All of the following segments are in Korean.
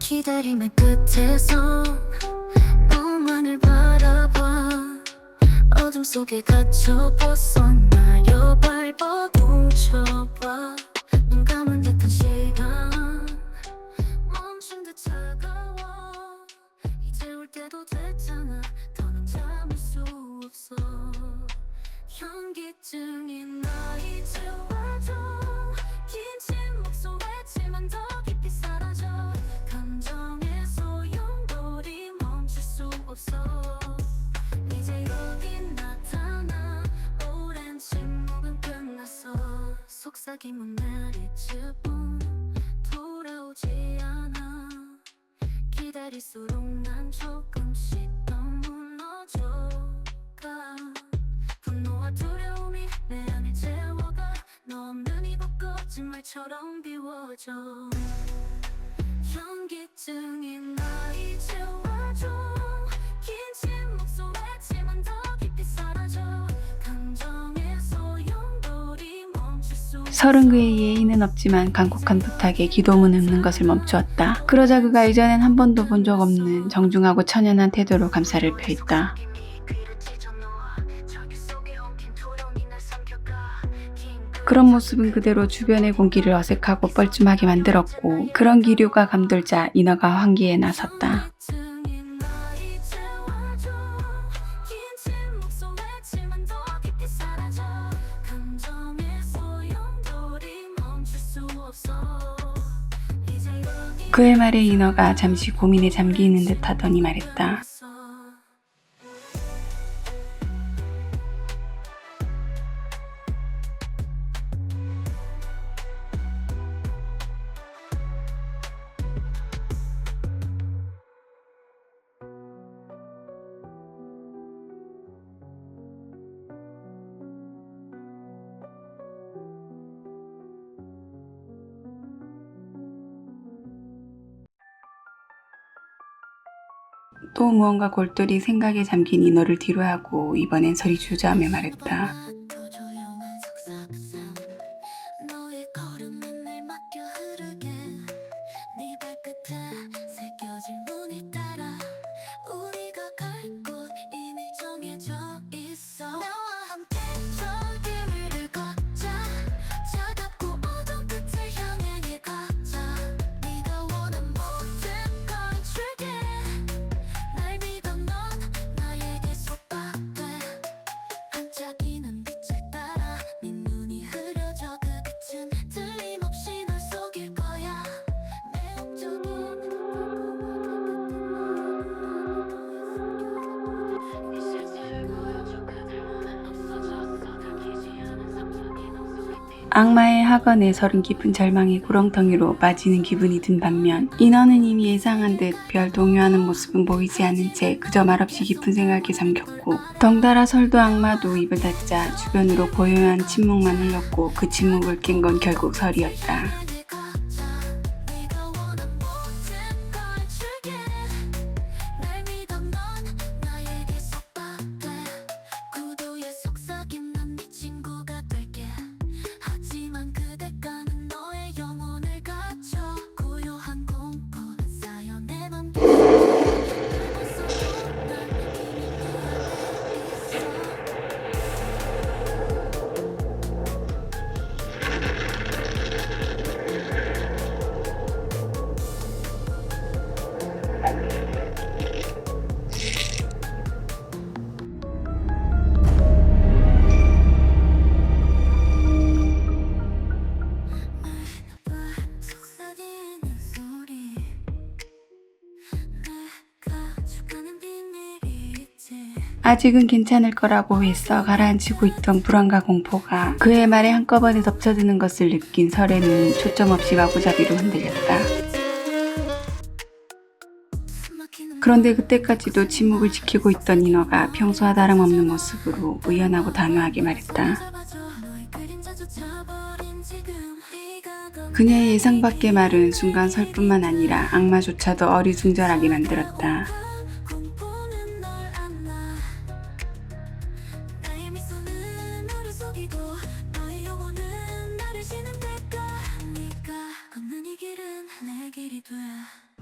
기다림의 끝에서 너만을 바라봐. 어둠 속에 갇혀 벗어나려 밟아 뭉쳐봐. 눈 감은 듯한 시간 멈춘 듯 차가워. 이제 올 때도 됐잖아. 더는 참을 수 없어. 현기증이 나 이제 와줘. 긴 침묵 속에지만 더 깊이 사라져. 감정의 소용돌이 멈출 수 없어. 이제 여기 나타나. 오랜 침묵은 끝났어. 속삭임은 내리칠 뿐 돌아오지 않아. 기다릴수록 난 조금씩 더 무너져가. 분노와 두려움이 내 안에 재워가. 너 없는 이 벚꽃 거짓말처럼 비워져. 현기증이 나 이제 와줘. 긴 침묵 속에지만 더 깊이 사라져. 감정의 소용돌이 멈출 수. 서른 그의 예의는 없지만 간곡한 부탁에 기도문 읊는 것을 멈추었다. 그러자 그가 이전엔 한 번도 본 적 없는 정중하고 천연한 태도로 감사를 표했다. 그런 모습은 그대로 주변의 공기를 어색하고 뻘쭘하게 만들었고, 그런 기류가 감돌자 인어가 환기에 나섰다. 그의 말에 인어가 잠시 고민에 잠기 있는 듯 하더니 말했다. 또 무언가 골똘히 생각에 잠긴 인어를 뒤로하고 이번엔 소리 주저하며 말했다. 너의 걸음에 날 맡겨 흐르게. 네 발끝에 새겨진 무늬 따라 우리가 갈 곳 이미 정해져 있어. 나와 함께 저 길 위를 걷자. 차갑고 어두운 끝을 향해 네 가자. 네가 원한 모든 걸 줄게. 날 믿어 넌 나에게 속박돼. 반짝이는 빛을 따라 네 눈이 흐려져. 그 빛은 틀림없이 널 속일 거야. 매혹적인 네 실체를 보여줘. 그들 몸엔 없어졌어. 들키지 않은 상처니 넌 속에. 악마의 학원에 서른 깊은 절망의 구렁텅이로 빠지는 기분이 든 반면, 인어는 이미 예상한 듯 별 동요하는 모습은 보이지 않은 채 그저 말없이 깊은 생각에 잠겼고, 덩달아 설도 악마도 입을 닫자 주변으로 고요한 침묵만 흘렀고, 그 침묵을 깬 건 결국 설이었다. 네가 원한 모든 걸 줄게. 날 믿어 넌 나에게 속박돼. 구도에 속삭임 난 네 친구가 될게. 하지만 그대가는 너의 영혼을 갖춰. 고요한 공포는 쌓여 내 맘. 속삭이는 소리. 내가 죽어가는 비밀이 있지. 아직은 괜찮을 거라고 애써 가라앉히고 있던 불안과 공포가 그의 말에 한꺼번에 덮쳐드는 것을 느낀 설의 눈은 초점 없이 마구잡이로 흔들렸다. 그런데 그때까지도 침묵을 지키고 있던 인어가 평소와 다름없는 모습으로 의연하고 단호하게 말했다. 그녀의 예상 밖의 말은 순간 설뿐만 아니라 악마조차도 어리둥절하게 만들었다.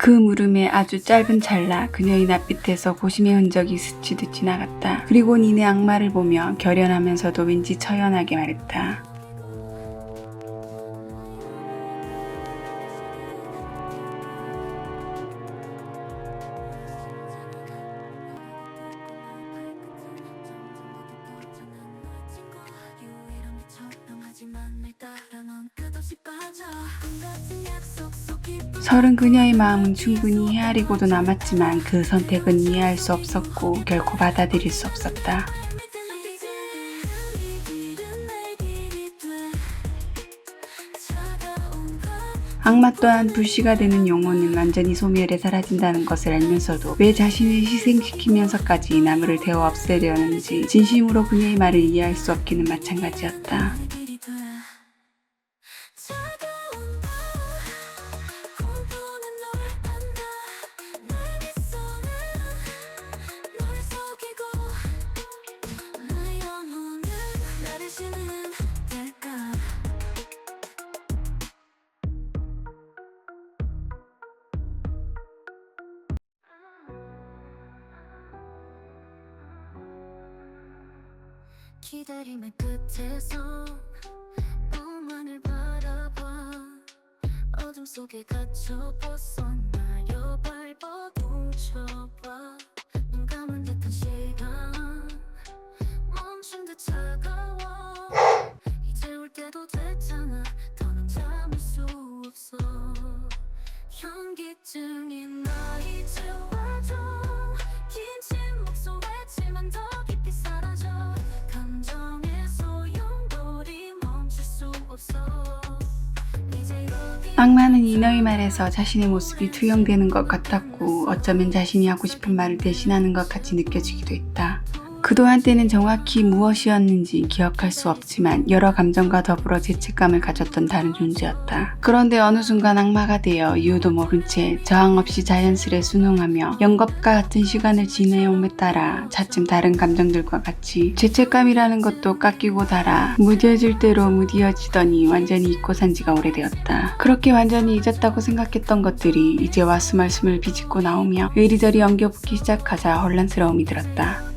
그 물음에 아주 짧은 찰나 그녀의 낯빛에서 고심의 흔적이 스치듯 지나갔다. 그리고 니네 악마를 보며 결연하면서도 왠지 처연하게 말했다. 설은 그녀의 마음은 충분히 헤아리고도 남았지만 그 선택은 이해할 수 없었고 결코 받아들일 수 없었다. 악마 또한 불씨가 되는 영혼은 완전히 소멸해 사라진다는 것을 알면서도 왜 자신을 희생시키면서까지 나무를 태워 없애려 하는지 진심으로 그녀의 말을 이해할 수 없기는 마찬가지였다. 기다림의 끝에서 너만을 바라봐 어둠 속에 갇혀 벗어나려 밟아 뭉쳐봐 눈 감은 듯한 시간 멈춘 듯 차가워 이제 올 때도 됐잖아 더는 참을 수 없어 현기증이 나 이제 와줘 긴 침묵 속에지만 더 깊이 사라져 감정의 소용돌이 멈출 수 없어 이제 여기 악마는 이너의 말에서 자신의 모습이 투영되는 것 같았고 어쩌면 자신이 하고 싶은 말을 대신하는 것 같이 느껴지기도 했다. 그동안 때는 정확히 무엇이었는지 기억할 수 없지만 여러 감정과 더불어 죄책감을 가졌던 다른 존재였다. 그런데 어느 순간 악마가 되어 이유도 모른 채 저항 없이 자연스레 순응하며 연겁과 같은 시간을 지내옴에 따라 차츰 다른 감정들과 같이 죄책감이라는 것도 깎이고 닳아 무뎌질 대로 무뎌지더니 완전히 잊고 산 지가 오래되었다. 그렇게 완전히 잊었다고 생각했던 것들이 이제와 스멀스멀 비집고 나오며 이리저리 엉겨붙기 시작하자 혼란스러움이 들었다.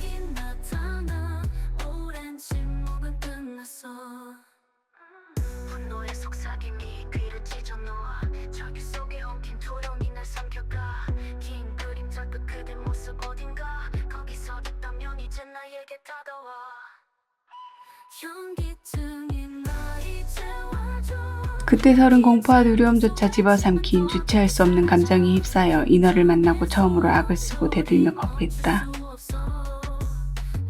분노의 속삭임이 귀를 찢어놓아 저기 속에 엉킨 조롱이 날 삼켜가 긴 그림자 끝 그대 모습 어딘가 거기서 있다면 이제 나에게 다가와 현기증이 나 이제 와줘 그때 설은 공포와 두려움조차 집어삼킨 주체할 수 없는 감정에 휩싸여 이너를 만나고 처음으로 악을 쓰고 대들며 거부했다.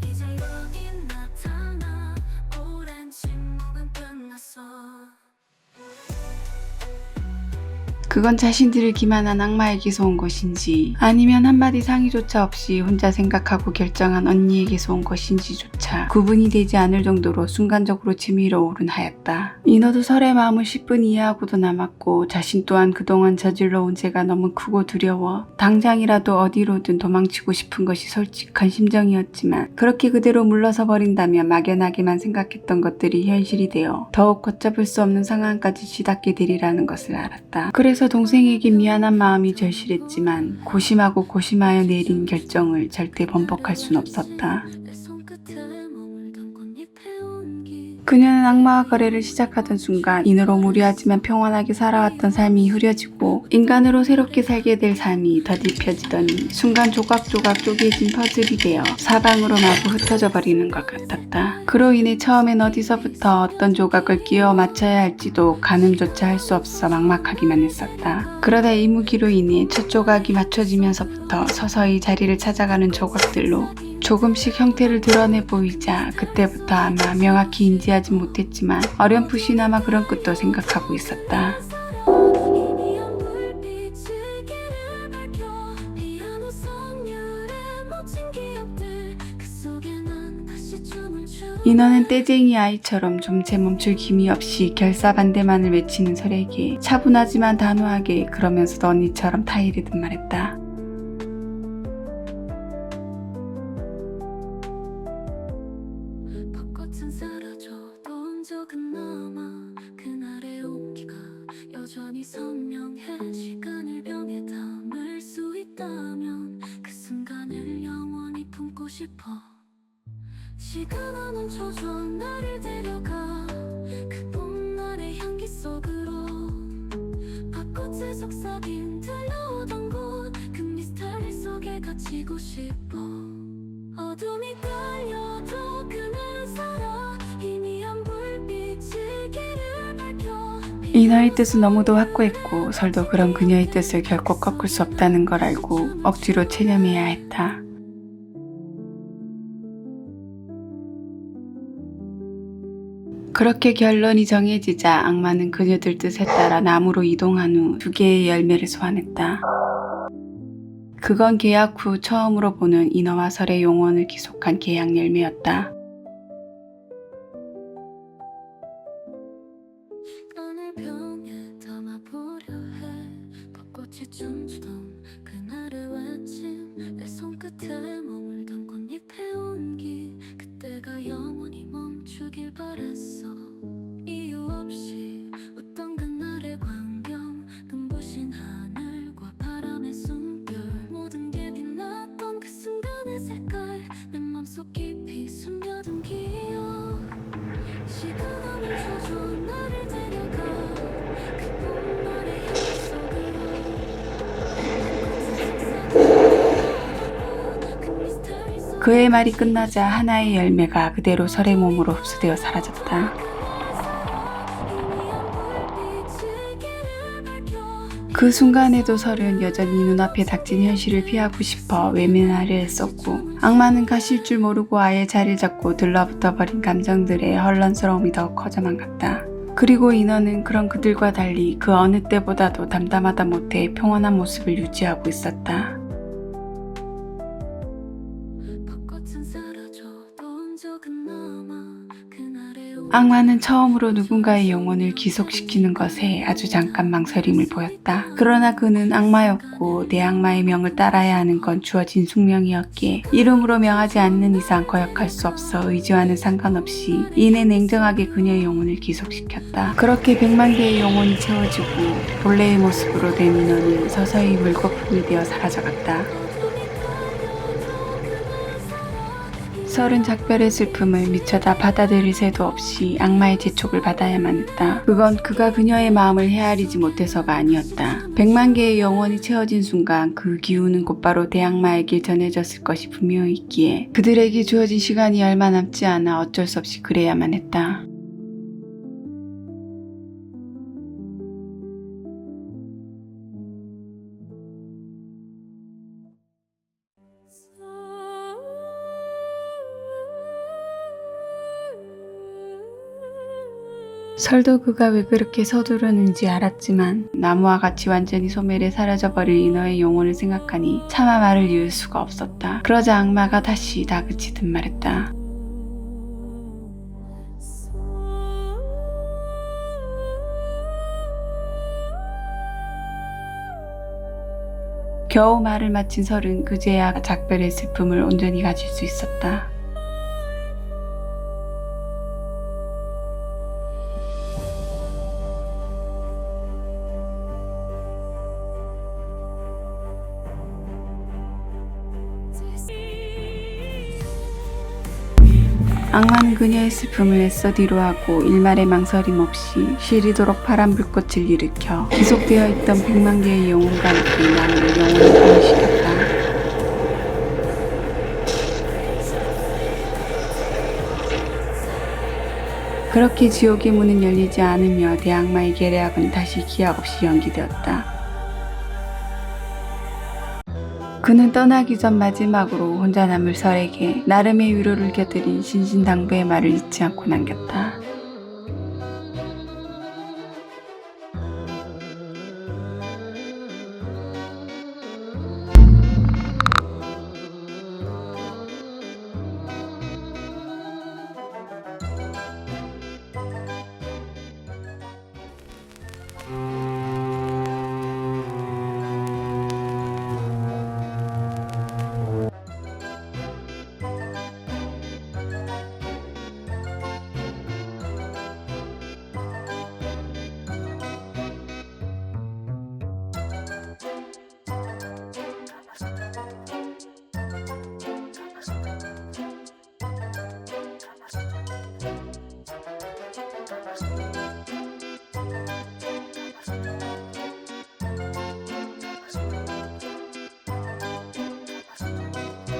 이제 여기 나타나 오랜 침묵은 끝났어 그건 자신들을 기만한 악마에게서 온 것인지 아니면 한마디 상의조차 없이 혼자 생각하고 결정한 언니에게서 온 것인지조차 구분이 되지 않을 정도로 순간적으로 치밀어 오른 하였다. 이너도 설의 마음을 10분 이해하고도 남았고 자신 또한 그동안 저질러 온 죄가 너무 크고 두려워 당장이라도 어디로든 도망치고 싶은 것이 솔직한 심정이었지만 그렇게 그대로 물러서 버린다면 막연하게만 생각했던 것들이 현실이 되어 더욱 걷잡을 수 없는 상황까지 치닫게 되리라는 것을 알았다. 그래서 동생에게 미안한 마음이 절실했지만 고심하고 고심하여 내린 결정을 절대 번복할 순 없었다. 내 손끝에 머물던 꽃잎의 온기 그녀는 악마와 거래를 시작하던 순간 인으로 무료하지만 평온하게 살아왔던 삶이 흐려지고 인간으로 새롭게 살게 될 삶이 더딥혀지더니 순간 조각조각 쪼개진 퍼즐이 되어 사방으로 마구 흩어져 버리는 것 같았다. 그로 인해 처음엔 어디서부터 어떤 조각을 끼워 맞춰야 할지도 가늠조차 할 수 없어 막막하기만 했었다. 그러다 이무기로 인해 첫 조각이 맞춰지면서부터 서서히 자리를 찾아가는 조각들로 조금씩 형태를 드러내 보이자 그때부터 아마 명확히 인지하지 못했지만 어렴풋이나마 그런 끝도 생각하고 있었다. 희미한 불빛이 길을 밝혀 피아노 선율의 멋진 기억들 그 속에 난 다시 춤을 춰 인어는 떼쟁이 아이처럼 좀체 멈출 기미 없이 결사반대만을 외치는 설에게 차분하지만 단호하게 그러면서도 언니처럼 타이르듯 말했다. 벚꽃은 사라져도 흔적은 남아 그날의 온기가 여전히 선명해 시간을 병에 담아 시간아 멈춰줘 나를 데려가 그 봄날의 향기 속으로 벚꽃의 속삭임 들려오던 곳 그 미스터리 속에 갇히고 싶어 어둠이 깔려도 그는 살아 희미한 불빛이 길을 밝혀 인어의 뜻은 너무도 확고했고 설도 그런 그녀의 뜻을 결코 꺾을 수 없다는 걸 알고 억지로 체념해야 했다. 그렇게 결론이 정해지자 악마는 그녀들 뜻에 따라 나무로 이동한 후 2개의 열매를 소환했다. 그건 계약 후 처음으로 보는 인어와 설의 영혼을 기속한 계약 열매였다. 너를 병에 담아보려 해 벚꽃이 춤추던 그날의 아침 내 손끝에 머물던 꽃잎의 온기 그때가 영원히 멈추길 바랬어 이유 없이 웃던 그날의 광경 눈부신 하늘과 바람의 숨결 모든 게 빛났던 그 순간의 색깔 내 맘속 깊이 숨겨둔 기억 시간아 멈춰줘 나를 데려가 그 봄날의 향기 속으로 그의 말이 끝나자 하나의 열매가 그대로 설의 몸으로 흡수되어 사라졌다. 그 순간에도 설은 여전히 눈앞에 닥친 현실을 피하고 싶어 외면하려 했었고 악마는 가실 줄 모르고 아예 자리를 잡고 들러붙어 버린 감정들의 혼란스러움이 더욱 커져만 갔다. 그리고 인어는 그런 그들과 달리 그 어느 때보다도 담담하다 못해 평온한 모습을 유지하고 있었다. 벚꽃은 사라져도 흔적은 남아 그날의 악마는 처음으로 누군가의 영혼을 기속시키는 것에 아주 잠깐 망설임을 보였다. 그러나 그는 악마였고 내 악마의 명을 따라야 하는 건 주어진 숙명이었기에 이름으로 명하지 않는 이상 거역할 수 없어 의지와는 상관없이 이내 냉정하게 그녀의 영혼을 기속시켰다. 그렇게 100만 개의 영혼이 채워지고 본래의 모습으로 된 인어는 서서히 물거품이 되어 사라져갔다. 설은 작별의 슬픔을 미처 다 받아들일 새도 없이 악마의 재촉을 받아야만 했다. 그건 그가 그녀의 마음을 헤아리지 못해서가 아니었다. 100만 개의 영혼이 채워진 순간 그 기운은 곧바로 대악마에게 전해졌을 것이 분명히 있기에 그들에게 주어진 시간이 얼마 남지 않아 어쩔 수 없이 그래야만 했다. 설도 그가 왜 그렇게 서두르는지 알았지만 나무와 같이 완전히 소멸해 사라져버릴 인어의 영혼을 생각하니 차마 말을 이을 수가 없었다. 그러자 악마가 다시 다그치듯 말했다. 겨우 말을 마친 설은 그제야 작별의 슬픔을 온전히 가질 수 있었다. 악마는 그녀의 슬픔을 애써 뒤로하고 일말의 망설임 없이 시리도록 파란 불꽃을 일으켜 기속되어 있던 100만 개의 영혼과 함께 나무의 영혼을 분리시켰다. 그렇게 지옥의 문은 열리지 않으며 대악마의 계략은 다시 기약 없이 연기되었다. 그는 떠나기 전 마지막으로 혼자 남을 설에게 나름의 위로를 곁들인 신신당부의 말을 잊지 않고 남겼다.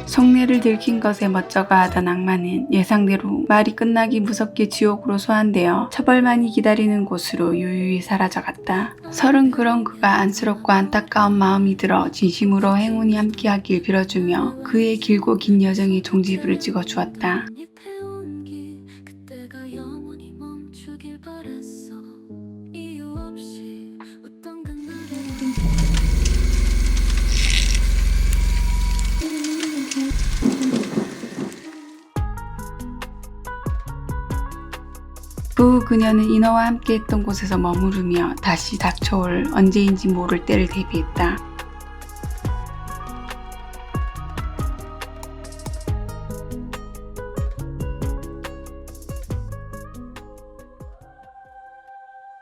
속내를 들킨 것에 멋쩍어하던 악마는 예상대로 말이 끝나기 무섭게 지옥으로 소환되어 처벌만이 기다리는 곳으로 유유히 사라져갔다. 설은 그런 그가 안쓰럽고 안타까운 마음이 들어 진심으로 행운이 함께하길 빌어주며 그의 길고 긴 여정의 종지부를 찍어주었다. 잎의 온기 그때가 영원히 멈추길 바랬어. 이유 없이 웃던 그날의 후 그녀는 인어와 함께 했던 곳에서 머무르며 다시 닥쳐올 언제인지 모를 때를 대비했다.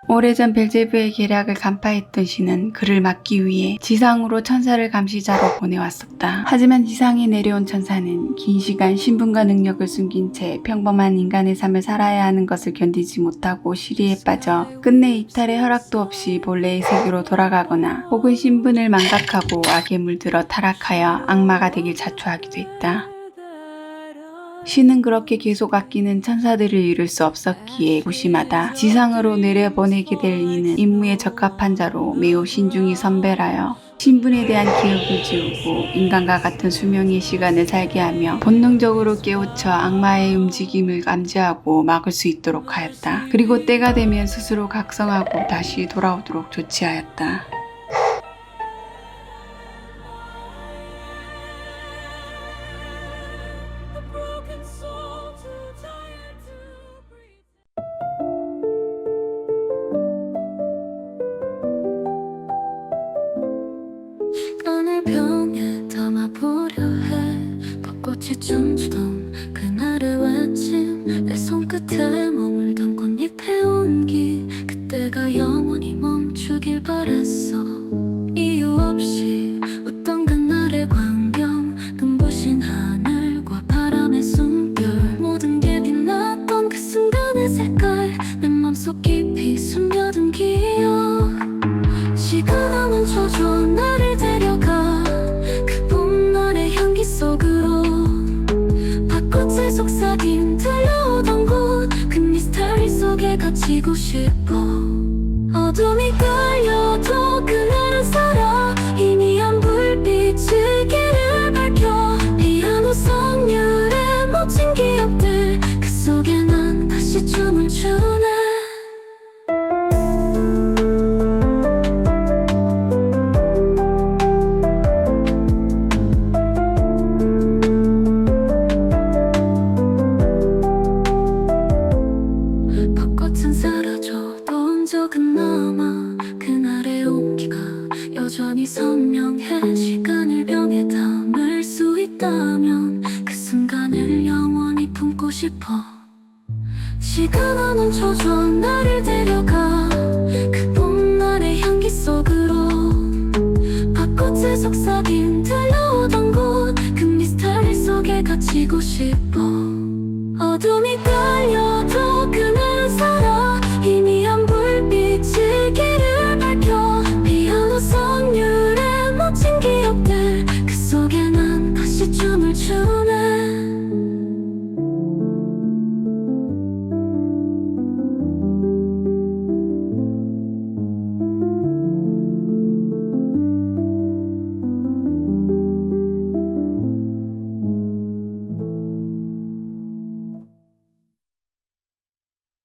오래전 벨제부의 계략을 간파했던 신은 그를 막기 위해 지상으로 천사를 감시자로 보내왔었다. 하지만 지상에 내려온 천사는 긴 시간 신분과 능력을 숨긴 채 평범한 인간의 삶을 살아야 하는 것을 견디지 못하고 시리에 빠져 끝내 이탈의 허락도 없이 본래의 세계로 돌아가거나 혹은 신분을 망각하고 악에 물들어 타락하여 악마가 되길 자초하기도 했다. 신은 그렇게 계속 아끼는 천사들을 이룰 수 없었기에 무심하다 지상으로 내려보내게 될 이는 임무에 적합한 자로 매우 신중히 선별하여 신분에 대한 기억을 지우고 인간과 같은 수명의 시간을 살게 하며 본능적으로 깨우쳐 악마의 움직임을 감지하고 막을 수 있도록 하였다. 그리고 때가 되면 스스로 각성하고 다시 돌아오도록 조치하였다. broken soul too tired to breathe. 너를 병에 담아보려 해. 벚꽃이 춤추던 그날의 외침 내 손끝에 머물던 꽃잎의 온기 그때가 영원히 멈추길 바랬어. 이유 없이 웃던 그날의 광경 눈부신 하늘과 바람의 숨결 모든 게 빛났던 그 순간의 색깔 내 맘속 깊이 숨겨둔 기억 시간아 멈춰줘 나를 데려가 그 봄날의 향기 속으로 벚꽃에 속삭임 들려오던 곳 그 미스터리 속에 갇히고 싶어. 어둠이 깔려도 그날은 살아 희미한 불빛이 길을 밝혀 피아노 선율의 멋진 기억들 그 속에 난 다시 춤을 추네. 벚꽃은 사라져도 흔적은 남아 그날의 온기가 여전히 선명해. 시간을 병에 담을 수 있다면 그 순간을 영원히 품고 싶어. 시간아 멈춰줘 나를 데려